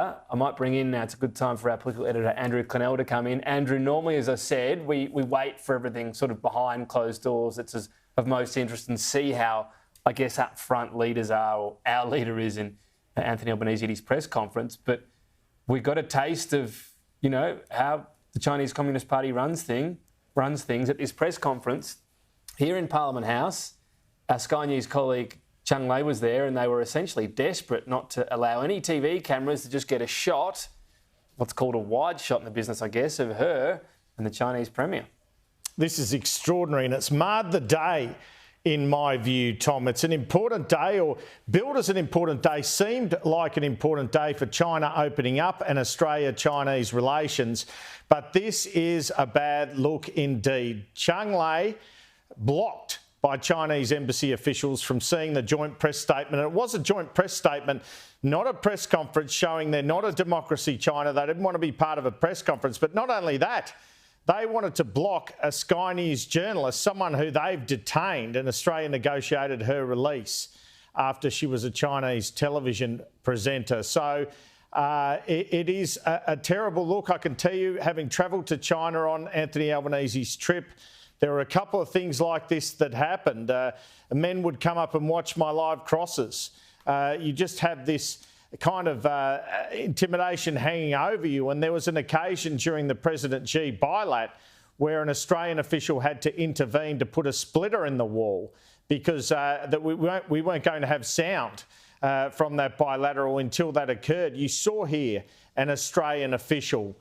I might bring in now, it's a good time for our political editor, Andrew Clennell, to come in. Andrew, normally, as I said, we wait for everything sort of behind closed doors that's of most interest and see how, I guess, up front leaders are, or our leader is in Anthony Albanese at his press conference. But we got a taste of, how the Chinese Communist Party runs things at this press conference. Here in Parliament House, our Sky News colleague Chang Lei was there, and they were essentially desperate not to allow any TV cameras to just get a shot, what's called a wide shot in the business, I guess, of her and the Chinese Premier. This is extraordinary, and it's marred the day, in my view, Tom. It's an important day, or billed as an important day, seemed like an important day for China opening up and Australia-Chinese relations. But this is a bad look indeed. Chang Lei blocked by Chinese embassy officials from seeing the joint press statement. It was a joint press statement, not a press conference showing they're not a democracy, China. They didn't want to be part of a press conference. But not only that, they wanted to block a Sky News journalist, someone who they've detained, and Australia negotiated her release after she was a Chinese television presenter. So it is a terrible look. I can tell you, having travelled to China on Anthony Albanese's trip, there were a couple of things like this that happened. Men would come up and watch my live crosses. You just have this kind of intimidation hanging over you. And there was an occasion during the President Xi bilat where an Australian official had to intervene to put a splitter in the wall because that we weren't going to have sound from that bilateral until that occurred. You saw here an Australian official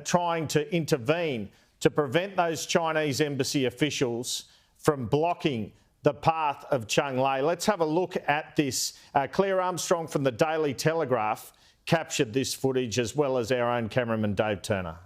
trying to intervene to prevent those Chinese embassy officials from blocking the path of Chang Lei. Let's have a look at this. Claire Armstrong from the Daily Telegraph captured this footage, as well as our own cameraman Dave Turner.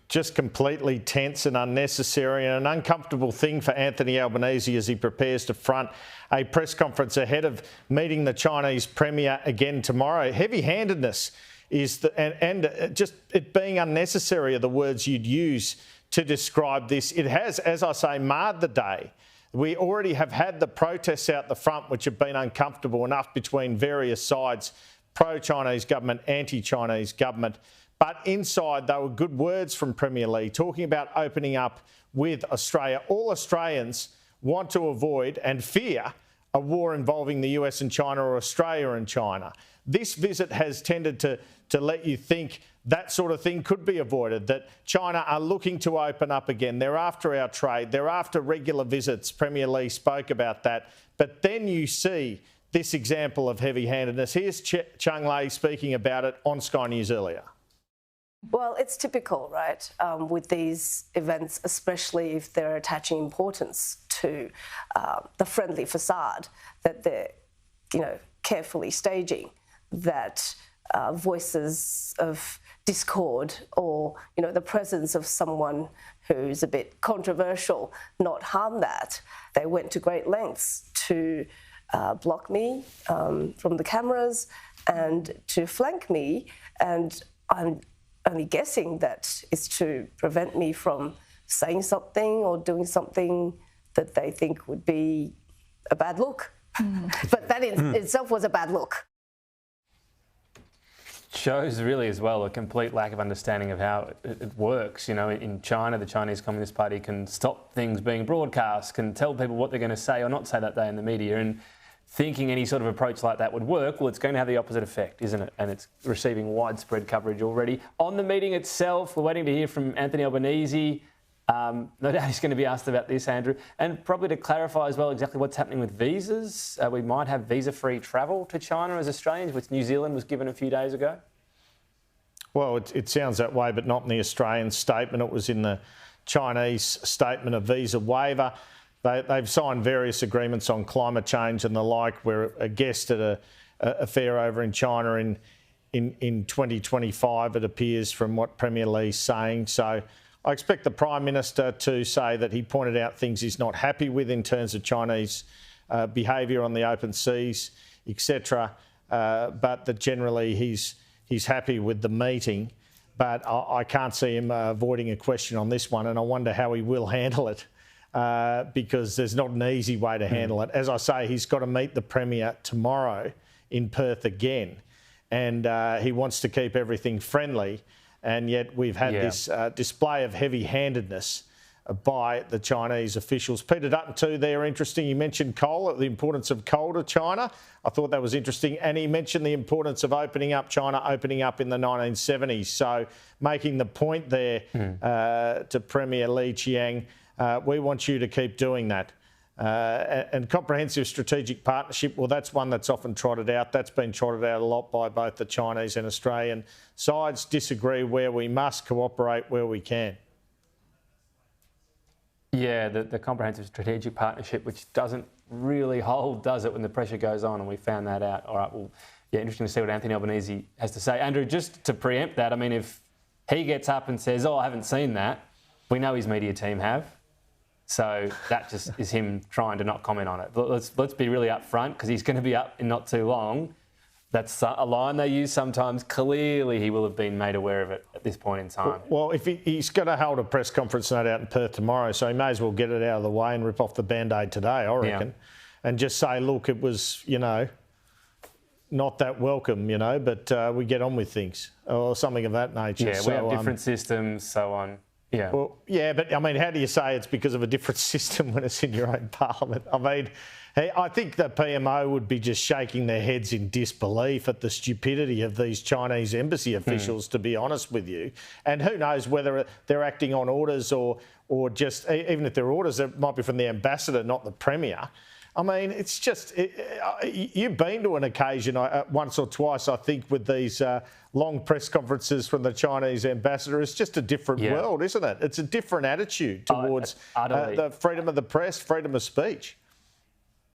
Just completely tense and unnecessary, and an uncomfortable thing for Anthony Albanese as he prepares to front a press conference ahead of meeting the Chinese Premier again tomorrow. Heavy-handedness is and just it being unnecessary are the words you'd use to describe this. It has, as I say, marred the day. We already have had the protests out the front, which have been uncomfortable enough between various sides, pro-Chinese government, anti-Chinese government. But inside, there were good words from Premier Li talking about opening up with Australia. All Australians want to avoid and fear a war involving the US and China, or Australia and China. This visit has tended to let you think that sort of thing could be avoided, that China are looking to open up again. They're after our trade. They're after regular visits. Premier Li spoke about that. But then you see this example of heavy-handedness. Here's Chang Lei speaking about it on Sky News earlier. Well, it's typical, right, with these events, especially if they're attaching importance to the friendly facade that they're, carefully staging, that voices of discord or, the presence of someone who's a bit controversial not harm that. They went to great lengths to block me from the cameras and to flank me, and I'm only guessing that is to prevent me from saying something or doing something that they think would be a bad look. But that in itself was a bad look. Shows really as well a complete lack of understanding of how it works. In China, the Chinese Communist Party can stop things being broadcast, can tell people what they're going to say or not say that day in the media, and thinking any sort of approach like that would work, well, it's going to have the opposite effect, isn't it? And it's receiving widespread coverage already. On the meeting itself, we're waiting to hear from Anthony Albanese. No doubt he's going to be asked about this, Andrew. And probably to clarify as well exactly what's happening with visas, we might have visa-free travel to China as Australians, which New Zealand was given a few days ago. Well, it sounds that way, but not in the Australian statement. It was in the Chinese statement of visa waiver. They've signed various agreements on climate change and the like. We're a guest at a fair over in China in 2025, it appears, from what Premier Lee's saying. So I expect the Prime Minister to say that he pointed out things he's not happy with in terms of Chinese behaviour on the open seas, etc. But that generally he's happy with the meeting. But I can't see him avoiding a question on this one, and I wonder how he will handle it. Because there's not an easy way to handle it. As I say, he's got to meet the Premier tomorrow in Perth again, and he wants to keep everything friendly, and yet we've had this display of heavy-handedness by the Chinese officials. Peter Dutton too there, interesting. You mentioned coal, the importance of coal to China. I thought that was interesting. And he mentioned the importance of opening up China, opening up in the 1970s. So making the point there to Premier Li Qiang, we want you to keep doing that. And comprehensive strategic partnership, well, that's one that's often trotted out. That's been trotted out a lot by both the Chinese and Australian sides. Disagree where we must, cooperate where we can. Yeah, the comprehensive strategic partnership, which doesn't really hold, does it, when the pressure goes on, and we found that out. All right, well, yeah, interesting to see what Anthony Albanese has to say. Andrew, just to preempt that, I mean, if he gets up and says, I haven't seen that, we know his media team have. So that just is him trying to not comment on it. But let's be really upfront, because he's going to be up in not too long. That's a line they use sometimes. Clearly, he will have been made aware of it at this point in time. Well, if he's going to hold a press conference no doubt in Perth tomorrow, so he may as well get it out of the way and rip off the Band-Aid today, I reckon, and just say, look, it was, not that welcome, but we get on with things, or something of that nature. Yeah, we have different systems, so on. Yeah. Well, yeah, but I mean, how do you say it's because of a different system when it's in your own parliament? I mean, I think the PMO would be just shaking their heads in disbelief at the stupidity of these Chinese embassy officials, to be honest with you. And who knows whether they're acting on orders or just, even if they're orders, it might be from the ambassador, not the Premier. I mean, it's just, you've been to an occasion once or twice, I think, with these long press conferences from the Chinese ambassador. It's just a different world, isn't it? It's a different attitude towards the freedom of the press, freedom of speech.